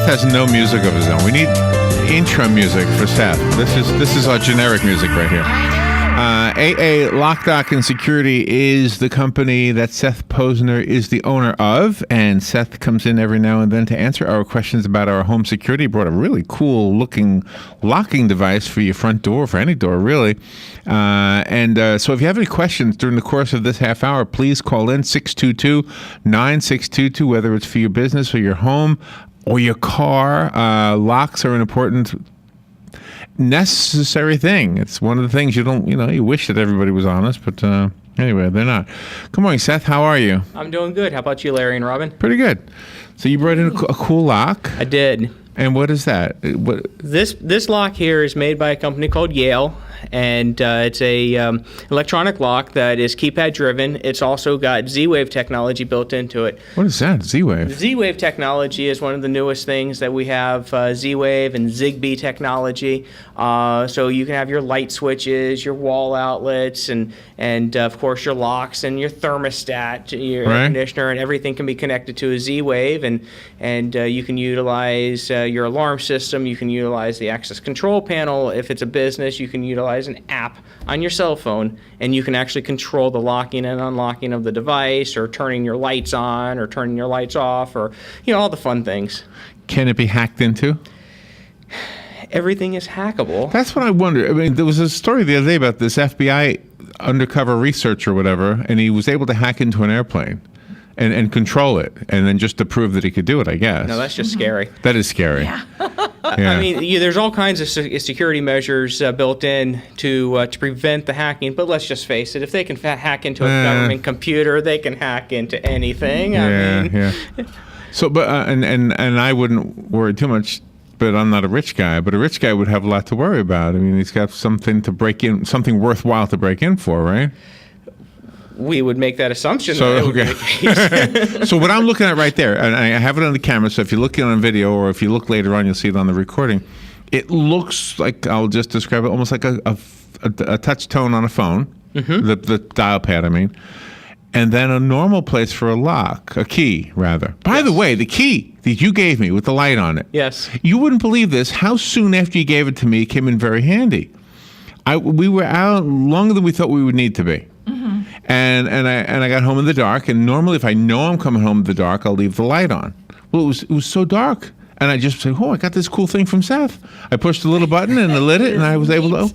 has no music of his own. We need intro music for Seth. This is our generic music right here. AA Lock, Dock, and Security is the company that Seth Posner is the owner of, and Seth comes in every now and then to answer our questions about our home security. He brought a really cool-looking locking device for your front door, for any door, really. So if you have any questions during the course of this half hour, please call in 622-9622, whether it's for your business or your home or your car. Locks are an important necessary thing. It's one of the things you wish that everybody was honest, but anyway, they're not. Good morning, Seth. How are you? I'm doing good. How about you, Larry and Robin? Pretty good. So you brought in a cool lock. I did. And what is that? This lock here is made by a company called Yale, and it's a electronic lock that is keypad driven. It's also got Z-Wave technology built into it. What is that? Z-Wave? Z-Wave technology is one of the newest things that we have. Z-Wave and Zigbee technology. So you can have your light switches, your wall outlets, and of course your locks and your thermostat, your air conditioner, and everything can be connected to a Z-Wave, and you can utilize your alarm system. You can utilize the access control panel. If it's a business, you can utilize an app on your cell phone, and you can actually control the locking and unlocking of the device, or turning your lights on or turning your lights off, or all the fun things. Can it be hacked into? Everything is hackable. That's what I wonder. I mean, there was a story the other day about this FBI undercover researcher or whatever, and he was able to hack into an airplane and control it, and then just to prove that he could do it, I guess. No, that's just scary. That is scary. Yeah. Yeah. I mean, there's all kinds of security measures built in to prevent the hacking, but let's just face it, if they can hack into a government computer, they can hack into anything. Yeah. So, but and I wouldn't worry too much, but I'm not a rich guy. But a rich guy would have a lot to worry about. I mean, he's got something to break in, something worthwhile to break in for, right? We would make that assumption. So, that would be the case. So what I'm looking at right there, and I have it on the camera, so if you're looking on video or if you look later on, you'll see it on the recording. It looks like, I'll just describe it, almost like a touch tone on a phone, the dial pad, I mean, and then a normal place for a lock, a key, rather. By the way, the key that you gave me with the light on it. Yes. You wouldn't believe this. How soon after you gave it to me, it came in very handy. We were out longer than we thought we would need to be. And I got home in the dark, and normally if I know I'm coming home in the dark, I'll leave the light on. Well, it was so dark, and I just said, I got this cool thing from Seth. I pushed the little button, and it lit it, and I was able to,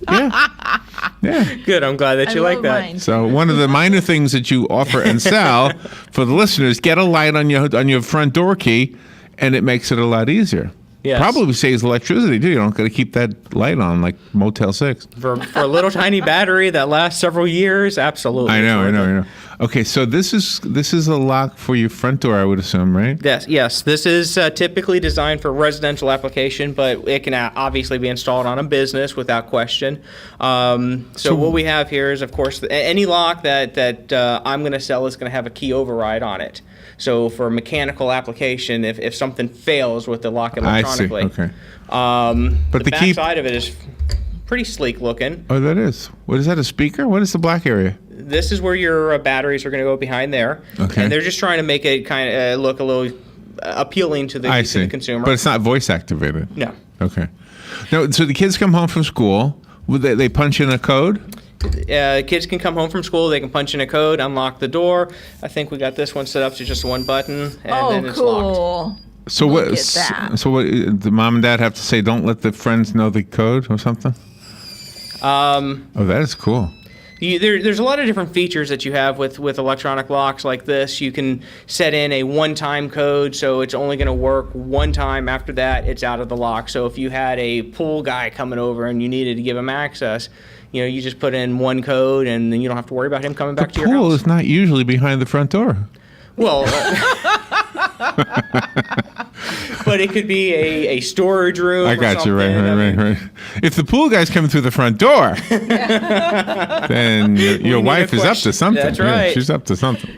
yeah. Good, I'm glad that you like that. Mine. So one of the minor things that you offer and sell for the listeners, get a light on your front door key, and it makes it a lot easier. Yes. Probably saves electricity too. You don't got to keep that light on like Motel 6. For a little tiny battery that lasts several years, absolutely. I know. Okay, so this is a lock for your front door, I would assume, right? Yes. This is typically designed for residential application, but it can obviously be installed on a business without question. So what we have here is, of course, any lock that I'm going to sell is going to have a key override on it. So for mechanical application, if something fails with the lock electronically, I see. Okay. But the back side of it is pretty sleek looking. Oh, that is. What is that? A speaker? What is the black area? This is where your batteries are going to go behind there. Okay. And they're just trying to make it kind of look a little appealing to the consumer. But it's not voice activated. No. Okay. Now, so the kids come home from school. They punch in a code? Kids can come home from school. They can punch in a code, unlock the door. I think we got this one set up to just one button, and then it's locked. So Look at that. So what? The mom and dad have to say, "Don't let the friends know the code" or something. Oh, that is cool. There's a lot of different features that you have with electronic locks like this. You can set in a one-time code, so it's only going to work one time. After that, it's out of the lock. So if you had a pool guy coming over and you needed to give him access, you just put in one code, and then you don't have to worry about him coming back to your house. The pool is not usually behind the front door. Well, but it could be a storage room. I got you, right. If the pool guy's coming through the front door, then your wife is up to something. That's right. Yeah, she's up to something.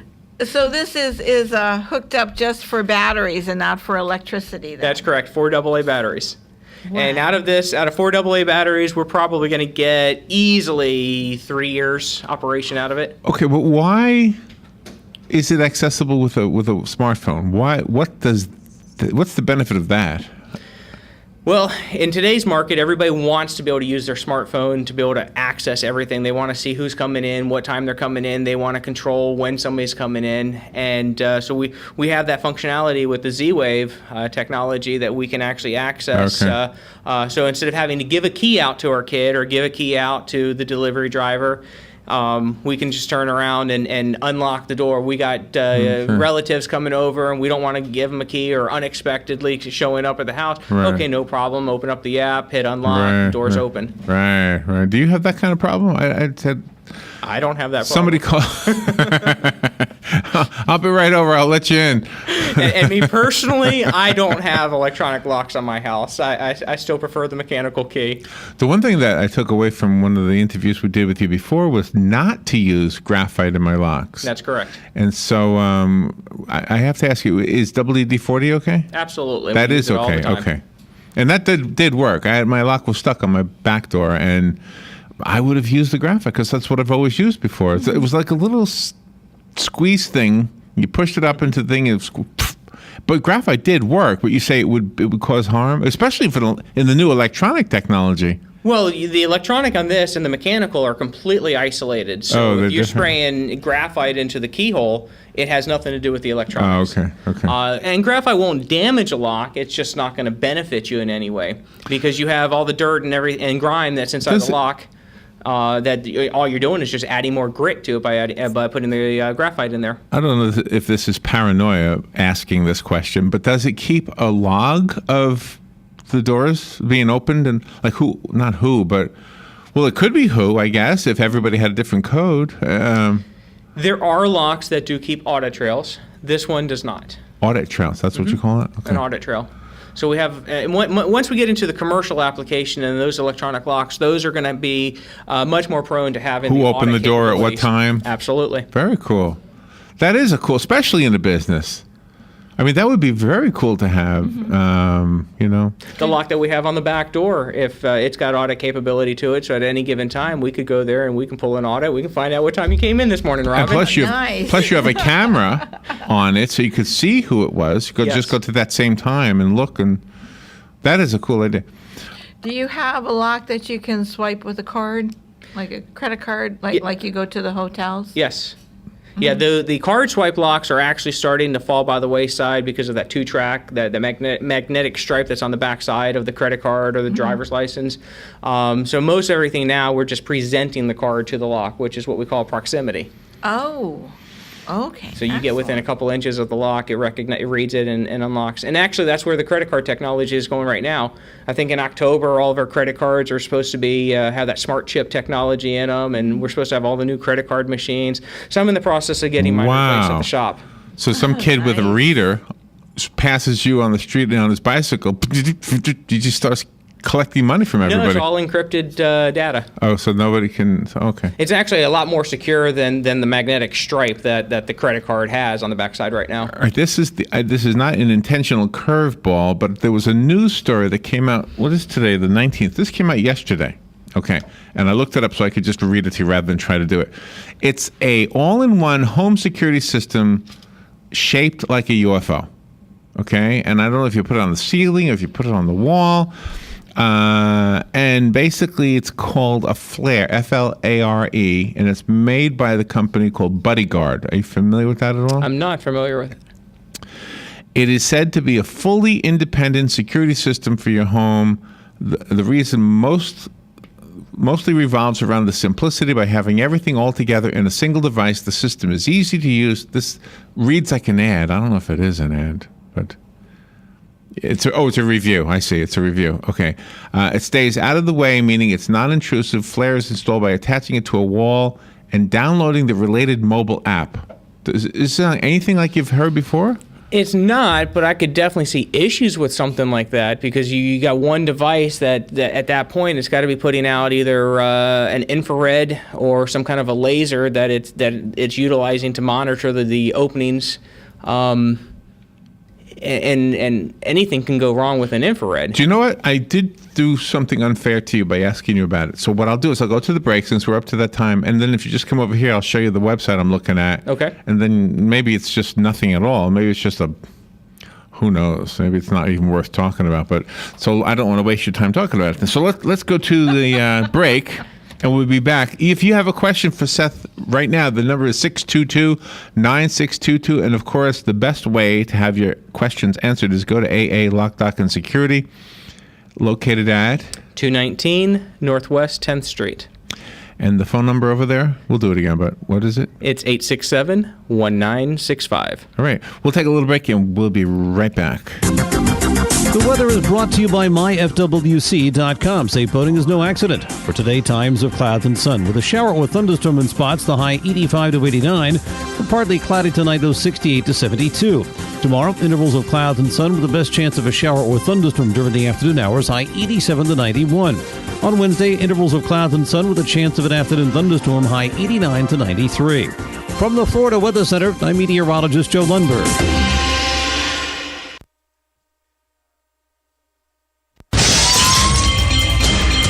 So this is hooked up just for batteries and not for electricity, then? That's correct. 4 AA batteries. Wow. And out of 4 AA batteries, we're probably going to get easily 3 years operation out of it. Okay, but why is it accessible with a smartphone? What's the benefit of that? Well, in today's market, everybody wants to be able to use their smartphone to be able to access everything. They want to see who's coming in, what time they're coming in. They want to control when somebody's coming in. And so we have that functionality with the Z-Wave technology that we can actually access. Okay. So instead of having to give a key out to our kid or give a key out to the delivery driver, we can just turn around and unlock the door. We got relatives coming over, and we don't want to give them a key, or unexpectedly showing up at the house. Right. Okay, no problem. Open up the app, hit unlock, door's open. Right. Do you have that kind of problem? I said I don't have that problem. somebody call. I'll be right over. I'll let you in. And me personally, I don't have electronic locks on my house. I still prefer the mechanical key. The one thing that I took away from one of the interviews we did with you before was not to use graphite in my locks. That's correct. And so I have to ask you, is WD-40 okay? Absolutely. That We is use it all the okay. time. Okay. And that did work. My lock was stuck on my back door, and I would have used the graphite because that's what I've always used before. It was like a little squeeze thing. You pushed it up into the thing, and but graphite did work. But you say it would cause harm, especially in the new electronic technology. Well, the electronic on this and the mechanical are completely isolated. So they're if you're different. spraying graphite into the keyhole, it has nothing to do with the electronics. Oh, okay. And graphite won't damage a lock. It's just not going to benefit you in any way because you have all the dirt and grime that's inside the lock. That all you're doing is just adding more grit to it by putting the graphite in there. I don't know if this is paranoia asking this question, but does it keep a log of the doors being opened, and like not who, but well, it could be who, I guess, if everybody had a different code. There are locks that do keep audit trails. This one does not. Audit trails, that's what you call it? Okay. An audit trail. So we have, once we get into the commercial application and those electronic locks, those are going to be much more prone to having Who the opened the audit door at what capabilities. time? Absolutely. Very cool. That is especially in the business. I mean, that would be very cool to have, The lock that we have on the back door, if it's got audit capability to it, so at any given time, we could go there and we can pull an audit. We can find out what time you came in this morning, And Robin. Nice. you have a camera on it, so you could see who it was. You could Yes. just go to that same time and look, and that is a cool idea. Do you have a lock that you can swipe with a card, like a credit card, like you go to the hotels? Yes. Yeah, the card swipe locks are actually starting to fall by the wayside because of that two-track, the magnetic stripe that's on the back side of the credit card or the driver's license. So most everything now, we're just presenting the card to the lock, which is what we call proximity. Oh, okay. So you get within a couple inches of the lock, it reads it and unlocks. And actually, that's where the credit card technology is going right now. I think in October, all of our credit cards are supposed to be have that smart chip technology in them, and we're supposed to have all the new credit card machines. So I'm in the process of getting mine replaced at Wow. the shop. So some kid with a nice. reader passes you on the street on his bicycle. You just start collecting money from No, everybody. it's all encrypted data. Oh, so nobody can. Okay. It's actually a lot more secure than the magnetic stripe that the credit card has on the backside right now. All right, this is not an intentional curveball, but there was a news story that came out. What is today? The 19th. This came out yesterday. Okay, and I looked it up so I could just read it to you rather than try to do it. It's a all-in-one home security system shaped like a UFO. Okay, and I don't know if you put it on the ceiling or if you put it on the wall. And basically, it's called a flare, Flare, and it's made by the company called Bodyguard. Are you familiar with that at all? I'm not familiar with it. It is said to be a fully independent security system for your home. The reason mostly revolves around the simplicity by having everything all together in a single device. The system is easy to use. This reads like an ad. I don't know if it is an ad, but it's a review. I see. It's a review. Okay. It stays out of the way, meaning it's non-intrusive. Flare is installed by attaching it to a wall and downloading the related mobile app. Is it anything like you've heard before? It's not, but I could definitely see issues with something like that because you got one device that at that point it's got to be putting out either an infrared or some kind of a laser that it's utilizing to monitor the openings. And anything can go wrong with an infrared. Do you know what? I did do something unfair to you by asking you about it. So what I'll do is I'll go to the break since we're up to that time, and then if you just come over here, I'll show you the website I'm looking at. Okay. And then maybe it's just nothing at all. Maybe it's just a who knows? Maybe it's not even worth talking about. But so I don't want to waste your time talking about it. So let's go to the break, and we'll be back. If you have a question for Seth right now, the number is 622-9622. And of course, the best way to have your questions answered is go to AA Lock, Dock, and Security, located at 219 Northwest 10th Street. And the phone number over there, we'll do it again, but what is it? It's 867-1965. All right. We'll take a little break, and we'll be right back. The weather is brought to you by myfwc.com. Safe boating is no accident. For today, times of clouds and sun. With a shower or thunderstorm in spots, the high 85 to 89. The partly cloudy tonight, though 68 to 72. Tomorrow, intervals of clouds and sun with the best chance of a shower or thunderstorm during the afternoon hours, high 87 to 91. On Wednesday, intervals of clouds and sun with a chance of an afternoon thunderstorm, high 89 to 93. From the Florida Weather Center, I'm meteorologist Joe Lundberg.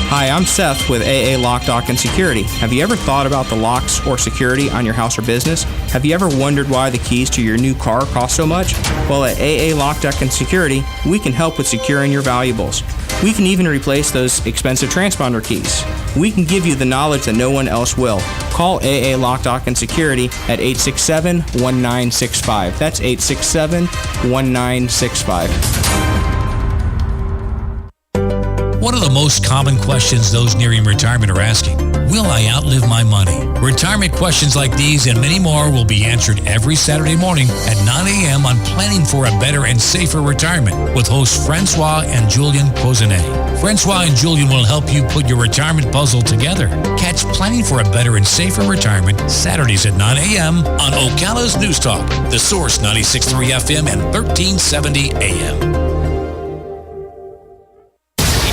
Hi, I'm Seth with AA Lock, Dock, and Security. Have you ever thought about the locks or security on your house or business? Have you ever wondered why the keys to your new car cost so much? Well, at AA Lock, Dock, and Security, we can help with securing your valuables. We can even replace those expensive transponder keys. We can give you the knowledge that no one else will. Call AA Lock, Dock, and Security at 867-1965. That's 867-1965. One of the most common questions those nearing retirement are asking, will I outlive my money? Retirement questions like these and many more will be answered every Saturday morning at 9 a.m. on Planning for a Better and Safer Retirement with hosts Francois and Julian Posner. Francois and Julian will help you put your retirement puzzle together. Catch Planning for a Better and Safer Retirement Saturdays at 9 a.m. on Ocala's News Talk, The Source 96.3 FM and 1370 AM.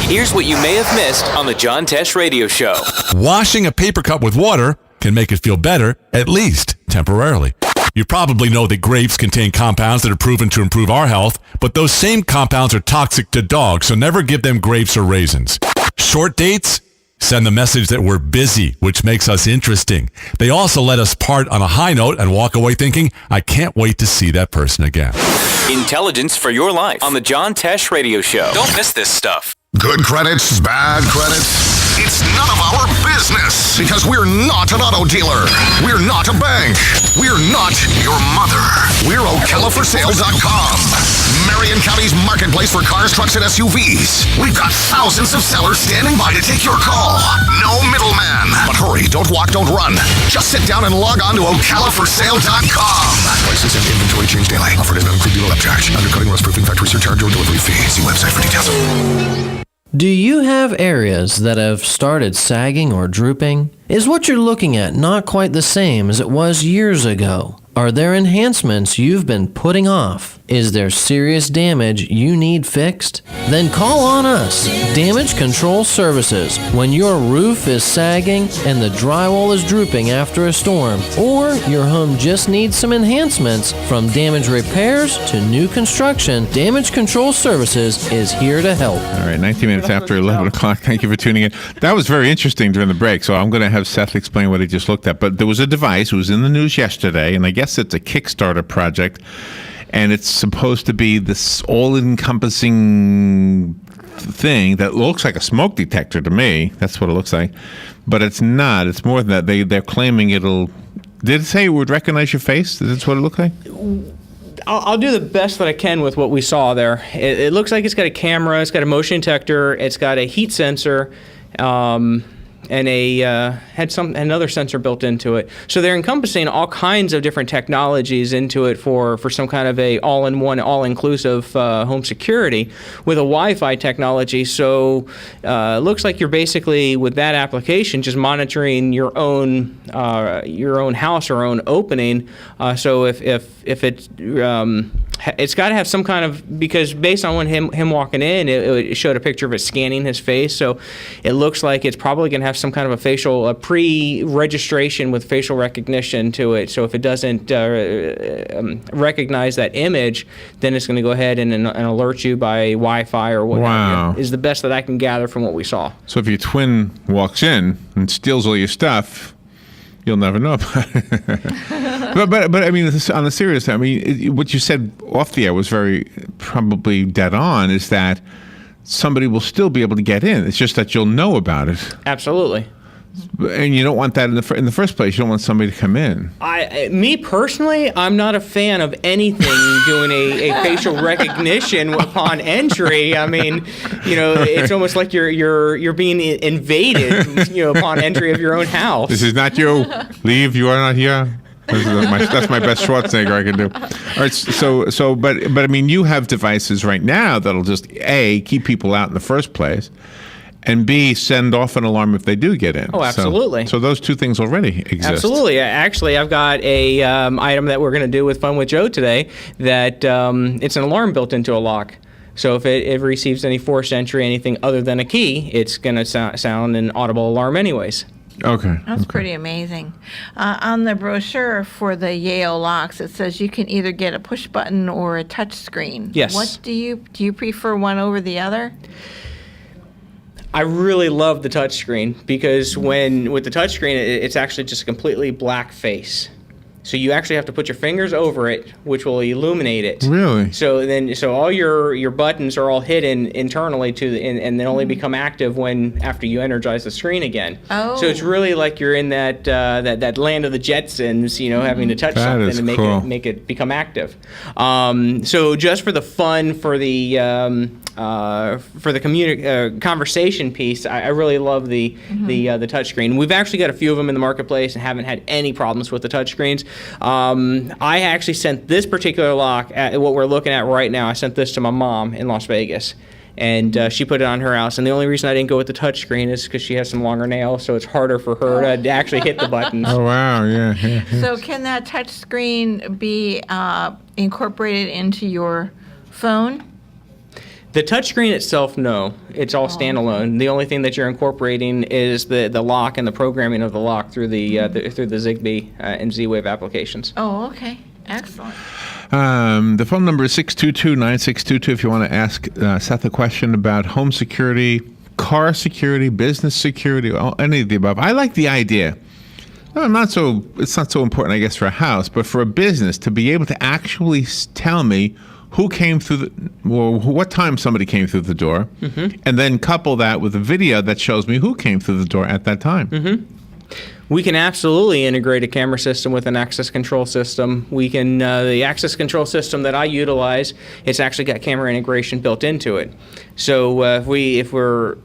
Here's what you may have missed on the John Tesh Radio Show. Washing a paper cup with water can make it feel better, at least temporarily. You probably know that grapes contain compounds that are proven to improve our health, but those same compounds are toxic to dogs, so never give them grapes or raisins. Short dates? Send the message that we're busy, which makes us interesting. They also let us part on a high note and walk away thinking, I can't wait to see that person again. Intelligence for your life on the John Tesh Radio Show. Don't miss this stuff. Good credits, bad credits. It's none of our business because we're not an auto dealer. We're not a bank. We're not your mother. We're OcalaForSale.com. Marion County's marketplace for cars, trucks, and SUVs. We've got thousands of sellers standing by to take your call. No middleman. But hurry, don't walk, don't run. Just sit down and log on to OcalaForSale.com. Prices and inventory change daily. Offered at non-include dealer upcharge. Undercutting, rust-proofing, factory surcharge, or delivery fee. See website for details. Do you have areas that have started sagging or drooping? Is what you're looking at not quite the same as it was years ago? Are there enhancements you've been putting off? Is there serious damage you need fixed? Then call on us, Damage Control Services, when your roof is sagging and the drywall is drooping after a storm, or your home just needs some enhancements. From damage repairs to new construction, Damage Control Services is here to help. All right, 19 minutes after 11 o'clock. Thank you for tuning in. That was very interesting during the break, so I'm going to have Seth explain what he just looked at. But there was a device, it was in the news yesterday, and I guess it's a Kickstarter project, and it's supposed to be this all-encompassing thing that looks like a smoke detector to me. That's what it looks like. But it's not. It's more than that. They're claiming it'll... Did it say it would recognize your face? That's what it looked like? I'll do the best that I can with what we saw there. It looks like it's got a camera, it's got a motion detector, it's got a heat sensor, and had another sensor built into it. So they're encompassing all kinds of different technologies into it for some kind of a all-in-one, all-inclusive home security with a Wi-Fi technology. So it looks like you're basically, with that application, just monitoring your own house or own opening. So if it's got to have some kind of, because based on when him walking in, it showed a picture of it scanning his face. So it looks like it's probably going to have some kind of a pre-registration with facial recognition to it. So if it doesn't recognize that image, then it's going to go ahead and alert you by Wi-Fi or whatnot. Wow. Is the best that I can gather from what we saw. So if your twin walks in and steals all your stuff, You'll never know about it. but I mean, on the serious side, I mean, what you said off the air was very probably dead on. Is that somebody will still be able to get in? It's just that you'll know about it. Absolutely. And you don't want that in the first place. You don't want somebody to come in. Me personally, I'm not a fan of anything doing a facial recognition upon entry. I mean, it's almost like you're being invaded, upon entry of your own house. This is not you. Leave. You are not here. That's my best Schwarzenegger I can do. All right. But I mean, you have devices right now that'll just A, keep people out in the first place, and B, send off an alarm if they do get in. Oh, absolutely. So those two things already exist. Absolutely. Actually, I've got a item that we're going to do with Fun with Joe today that it's an alarm built into a lock. So if it receives any forced entry, anything other than a key, it's going to sound an audible alarm anyways. Okay. That's pretty amazing. On the brochure for the Yale locks, it says you can either get a push button or a touch screen. Yes. What do you prefer one over the other? I really love the touchscreen because with the touchscreen, it's actually just a completely black face. So you actually have to put your fingers over it, which will illuminate it. Really? So all your buttons are all hidden internally and then only become active after you energize the screen again. Oh. So it's really like you're in that land of the Jetsons, having to touch That something is and cool. make it become active. So just for the fun, for the conversation piece, I really love the touchscreen. We've actually got a few of them in the marketplace and haven't had any problems with the touchscreens. I actually sent this particular lock, what we're looking at right now, I sent this to my mom in Las Vegas. And she put it on her house. And the only reason I didn't go with the touchscreen is because she has some longer nails, so it's harder for her to actually hit the buttons. Oh, wow. Yeah. So can that touch screen be incorporated into your phone? The touchscreen itself, no. It's all standalone. The only thing that you're incorporating is the lock and the programming of the lock through the Zigbee and Z-Wave applications. Oh, okay. Excellent. The phone number is 622-9622 if you want to ask Seth a question about home security, car security, business security, any of the above. I like the idea. No, it's not so important, I guess, for a house, but for a business to be able to actually tell me who came through what time somebody came through the door, and then couple that with a video that shows me who came through the door at that time. We can absolutely integrate a camera system with an access control system. We can the access control system that I utilize, it's actually got camera integration built into it. So if we're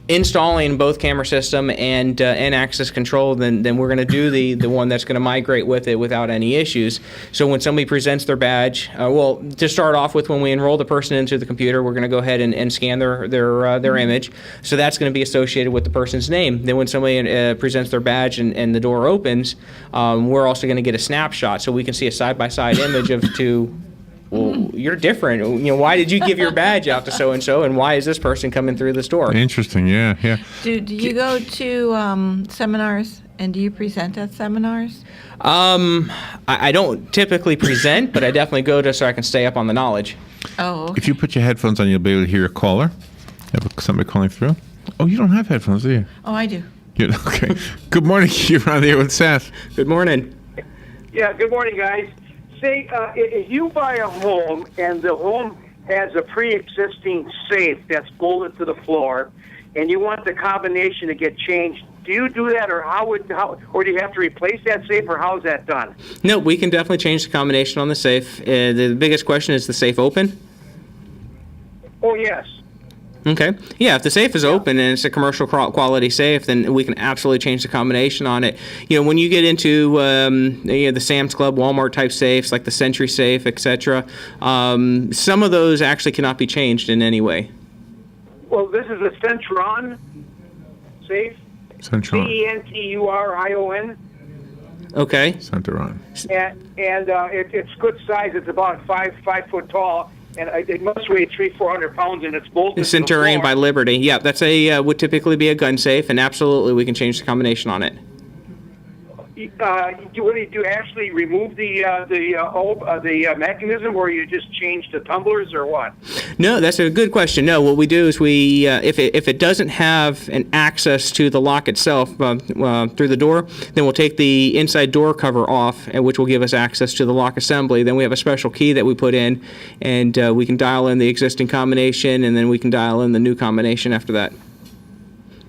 installing both camera system and access control, then we're going to do the one that's going to migrate with it without any issues. So when somebody presents their badge, to start off with, when we enroll the person into the computer, we're going to go ahead and scan their image. So that's going to be associated with the person's name. Then when somebody presents their badge and the door opens, we're also going to get a snapshot so we can see a side-by-side image of two. Well, you're different. Why did you give your badge out to so-and-so, and why is this person coming through this door? Interesting, yeah. Do you go to seminars, and do you present at seminars? I don't typically present, but I definitely go so I can stay up on the knowledge. Oh, okay. If you put your headphones on, you'll be able to hear a caller. Have somebody calling through. Oh, you don't have headphones, do you? Oh, I do. Okay. Good morning. You're on there with Seth. Good morning. Yeah, good morning, guys. Say, if you buy a home and the home has a pre-existing safe that's bolted to the floor, and you want the combination to get changed, do you do that, or or do you have to replace that safe, or how is that done? No, we can definitely change the combination on the safe. The biggest question is the safe open? Oh, yes. Okay. Yeah, if the safe is open and it's a commercial quality safe, then we can absolutely change the combination on it. When you get into the Sam's Club, Walmart type safes like the Century safe, etc., some of those actually cannot be changed in any way. Well, this is a Centuron safe. Centuron. Centurion. Okay. Centuron. And it's good size. It's about 5 foot tall. And it must weigh 300-400 pounds, and it's bolted. The Centurion to the floor. by Liberty. Yeah, that's would typically be a gun safe, and absolutely we can change the combination on it. do you actually remove the mechanism, or you just change the tumblers, or what? No, that's a good question. No, what we do is we, if it doesn't have an access to the lock itself through the door, then we'll take the inside door cover off, which will give us access to the lock assembly. Then we have a special key that we put in, and we can dial in the existing combination, and then we can dial in the new combination after that.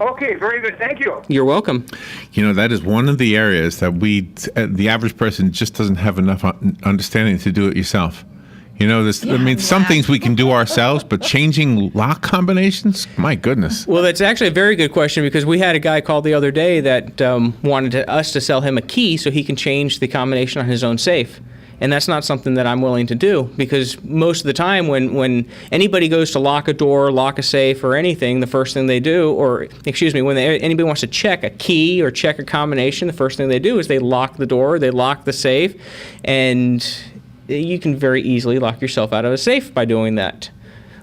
Okay, very good. Thank you. You're welcome. You know, that is one of the areas that the average person just doesn't have enough understanding to do it yourself. You know, some things we can do ourselves, but changing lock combinations, my goodness. Well, that's actually a very good question, because we had a guy call the other day that wanted us to sell him a key so he can change the combination on his own safe. And that's not something that I'm willing to do, because most of the time when anybody goes to lock a door, lock a safe, or anything, the first thing they do, when anybody wants to check a key or check a combination, the first thing they do is they lock the door, they lock the safe, and you can very easily lock yourself out of a safe by doing that,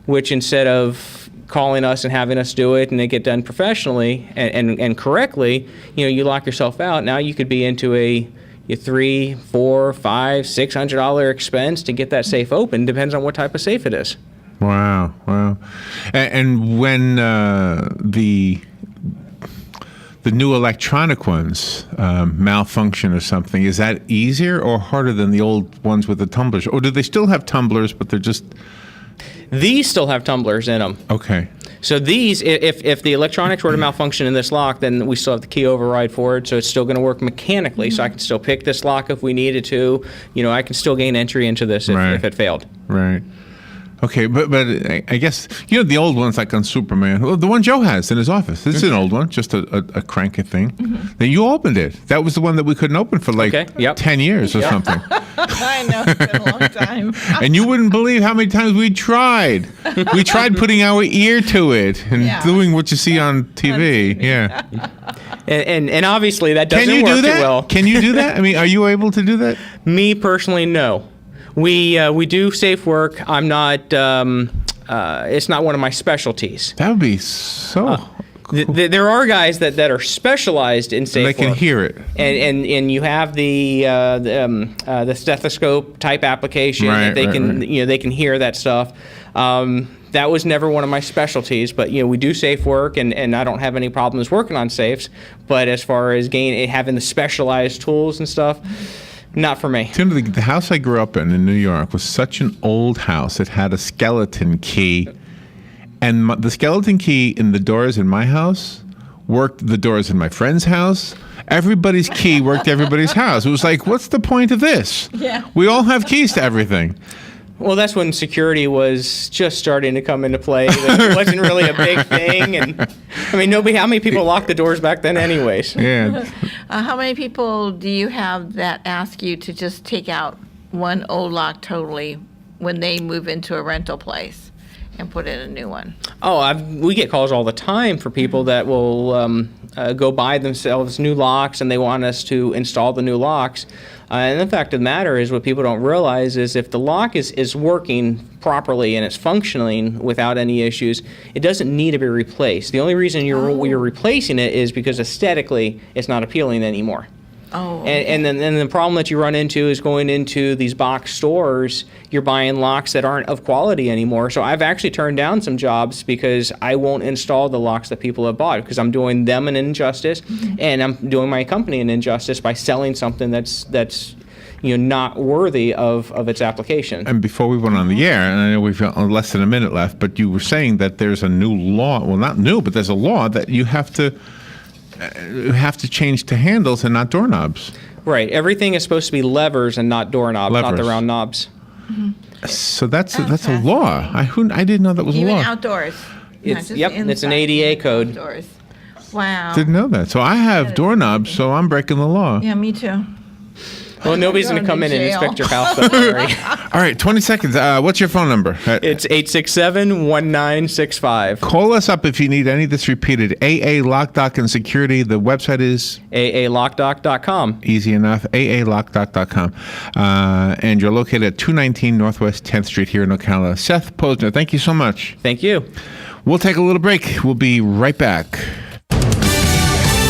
which instead of calling us and having us do it and it get done professionally and correctly, you lock yourself out. Now you could be into a $300, $400, $500, $600 expense to get that safe open. Depends on what type of safe it is. Wow. And when the new electronic ones malfunction or something, is that easier or harder than the old ones with the tumblers? Or do they still have tumblers, but they're just... These still have tumblers in them. Okay. So these, if the electronics were to malfunction in this lock, then we still have the key override for it, so it's still going to work mechanically. So I can still pick this lock if we needed to. I can still gain entry into this if it failed. Right. Okay, but I guess, the old ones like on Superman, well, the one Joe has in his office, this is an old one, just a cranky thing. Then you opened it. That was the one that we couldn't open for 10 years or something. I know, it's been a long time. And you wouldn't believe how many times we tried. We tried putting our ear to it and doing what you see on TV. Yeah. And obviously that doesn't work too well. Can you do that? I mean, are you able to do that? Me personally, no. We do safe work. I'm not. It's not one of my specialties. That would be so. Cool. There are guys that are specialized in safe work. They can hear it. And you have the stethoscope type application that they can they can hear that stuff. That was never one of my specialties, but we do safe work, and I don't have any problems working on safes. But as far as having the specialized tools and stuff, not for me. The house I grew up in New York was such an old house. It had a skeleton key, and the skeleton key in the doors in my house worked the doors in my friend's house. Everybody's key worked everybody's house. It was like, what's the point of this? Yeah. We all have keys to everything. Well, that's when security was just starting to come into play. It wasn't really a big thing, and I mean, how many people locked the doors back then, anyways? Yeah. How many people do you have that ask you to just take out one old lock totally when they move into a rental place and put in a new one? Oh, we get calls all the time for people that will go buy themselves new locks, and they want us to install the new locks. And the fact of the matter is, what people don't realize is if the lock is working properly and it's functioning without any issues, it doesn't need to be replaced. The only reason you're replacing it is because aesthetically it's not appealing anymore. Oh. And then the problem that you run into is going into these box stores, you're buying locks that aren't of quality anymore. So I've actually turned down some jobs because I won't install the locks that people have bought, because I'm doing them an injustice, and I'm doing my company an injustice by selling something that's not worthy of its application. And before we went on the air, and I know we've got less than a minute left, but you were saying that there's a new law. Well, not new, but there's a law that you have to change to handles and not doorknobs. Right. Everything is supposed to be levers and not doorknobs, not the round knobs. Mm-hmm. So that's a law. I didn't know that was a law. Even outdoors. It's an ADA code. Outdoors. Wow. Didn't know that. So I have doorknobs, so I'm breaking the law. Yeah, me too. Well, nobody's going to come in and inspect your house. Don't worry. All right, 20 seconds. What's your phone number? It's 867-1965. Call us up if you need any of this repeated. AA Lock, Dock, and Security. The website is? aalockdock.com. Easy enough. aalockdock.com. And you're located at 219 Northwest 10th Street here in Ocala. Seth Posner, thank you so much. Thank you. We'll take a little break. We'll be right back.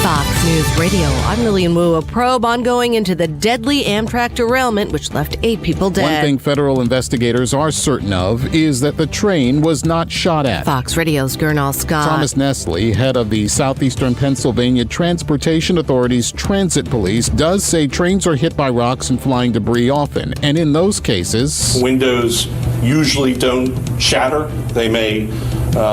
Fox News Radio, I'm Lillian Wu. A probe ongoing into the deadly Amtrak derailment, which left 8 people dead. One thing federal investigators are certain of is that the train was not shot at. Fox Radio's Gernal Scott. Thomas Nestle, head of the Southeastern Pennsylvania Transportation Authority's Transit Police, does say trains are hit by rocks and flying debris often, and in those cases, windows usually don't shatter. They may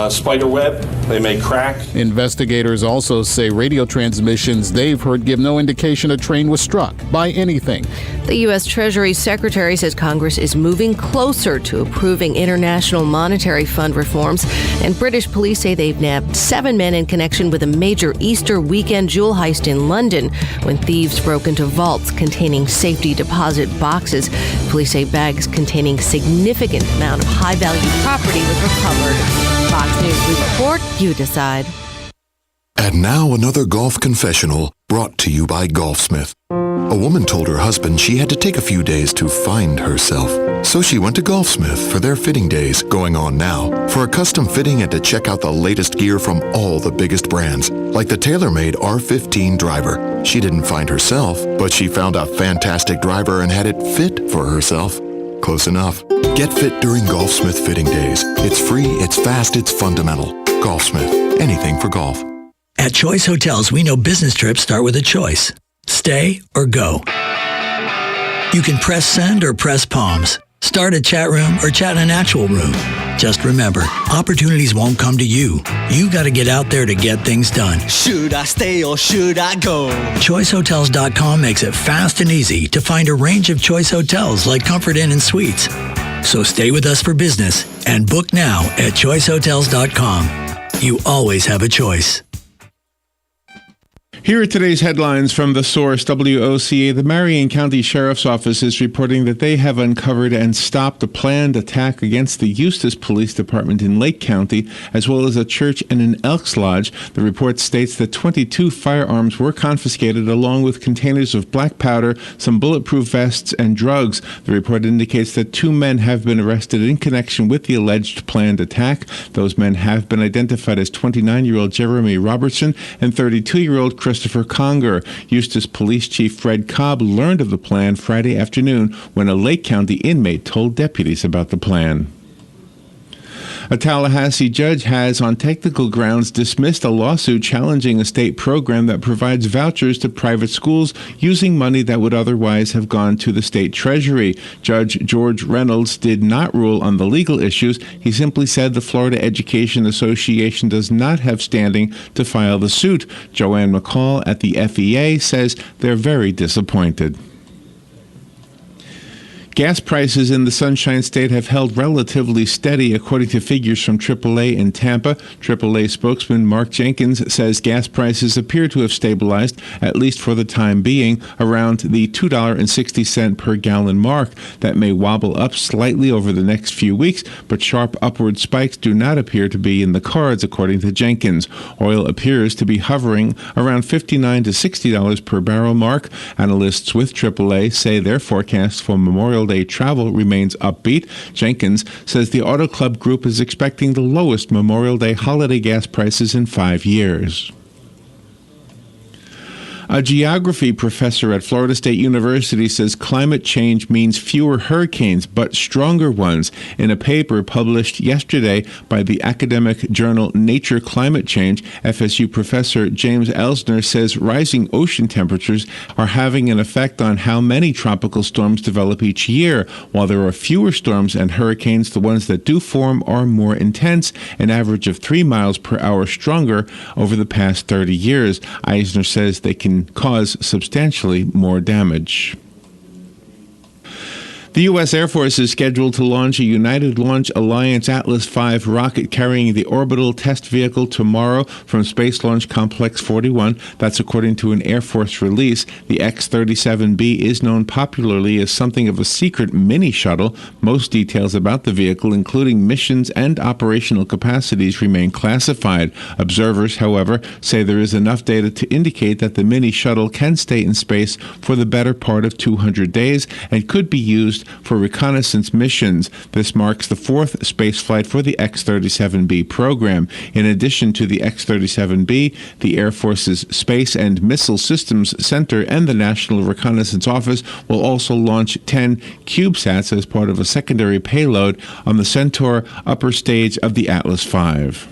spider web. They may crack. Investigators also say radio transmissions they've heard give no indication a train was struck by anything. The U.S. Treasury Secretary says Congress is moving closer to approving International Monetary Fund reforms, and British police say they've nabbed 7 men in connection with a major Easter weekend jewel heist in London when thieves broke into vaults containing safety deposit boxes. Police say bags containing significant amount of high-value property was recovered. Fox News, we report, you decide. And now another golf confessional brought to you by Golfsmith. A woman told her husband she had to take a few days to find herself. So she went to Golfsmith for their fitting days going on now. For a custom fitting and to check out the latest gear from all the biggest brands, like the TaylorMade R15 driver. She didn't find herself, but she found a fantastic driver and had it fit for herself. Close enough. Get fit during Golfsmith fitting days. It's free, it's fast, it's fundamental. Golfsmith. Anything for golf. At Choice Hotels, we know business trips start with a choice. Stay or go. You can press send or press palms. Start a chat room or chat in an actual room. Just remember, opportunities won't come to you. You got to get out there to get things done. Should I stay or should I go? ChoiceHotels.com makes it fast and easy to find a range of Choice Hotels like Comfort Inn and Suites. So stay with us for business and book now at ChoiceHotels.com. You always have a choice. Here are today's headlines from The Source, WOCA. The Marion County Sheriff's Office is reporting that they have uncovered and stopped a planned attack against the Eustis Police Department in Lake County, as well as a church and an Elks Lodge. The report states that 22 firearms were confiscated, along with containers of black powder, some bulletproof vests, and drugs. The report indicates that 2 men have been arrested in connection with the alleged planned attack. Those men have been identified as 29-year-old Jeremy Robertson and 32-year-old Christopher Conger. Eustis Police Chief Fred Cobb learned of the plan Friday afternoon when a Lake County inmate told deputies about the plan. A Tallahassee judge has, on technical grounds, dismissed a lawsuit challenging a state program that provides vouchers to private schools using money that would otherwise have gone to the state treasury. Judge George Reynolds did not rule on the legal issues. He simply said the Florida Education Association does not have standing to file the suit. Joanne McCall at the FEA says they're very disappointed. Gas prices in the Sunshine State have held relatively steady, according to figures from AAA in Tampa. AAA spokesman Mark Jenkins says gas prices appear to have stabilized, at least for the time being, around the $2.60 per gallon mark. That may wobble up slightly over the next few weeks, but sharp upward spikes do not appear to be in the cards, according to Jenkins. Oil appears to be hovering around $59 to $60 per barrel mark. Analysts with AAA say their forecast for Memorial Day travel remains upbeat. Jenkins says the Auto Club Group is expecting the lowest Memorial Day holiday gas prices in 5 years. A geography professor at Florida State University says climate change means fewer hurricanes, but stronger ones. In a paper published yesterday by the academic journal Nature Climate Change, FSU professor James Elsner says rising ocean temperatures are having an effect on how many tropical storms develop each year. While there are fewer storms and hurricanes, the ones that do form are more intense, an average of 3 miles per hour stronger over the past 30 years. Eisner says they can cause substantially more damage. The U.S. Air Force is scheduled to launch a United Launch Alliance Atlas V rocket carrying the orbital test vehicle tomorrow from Space Launch Complex 41. That's according to an Air Force release. The X-37B is known popularly as something of a secret mini shuttle. Most details about the vehicle, including missions and operational capacities, remain classified. Observers, however, say there is enough data to indicate that the mini shuttle can stay in space for the better part of 200 days and could be used used for reconnaissance missions. This marks the fourth spaceflight for the X-37B program. In addition to the X-37B, the Air Force's Space and Missile Systems Center and the National Reconnaissance Office will also launch 10 CubeSats as part of a secondary payload on the Centaur upper stage of the Atlas V.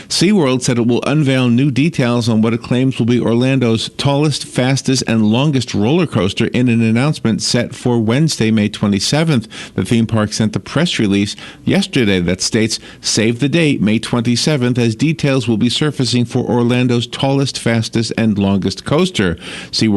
SeaWorld said it will unveil new details on what it claims will be Orlando's tallest, fastest, and longest roller coaster in an announcement set for Wednesday, May 27th. The theme park sent a press release yesterday that states, "Save the date, May 27th, as details will be surfacing for Orlando's tallest, fastest, and longest coaster." SeaWorld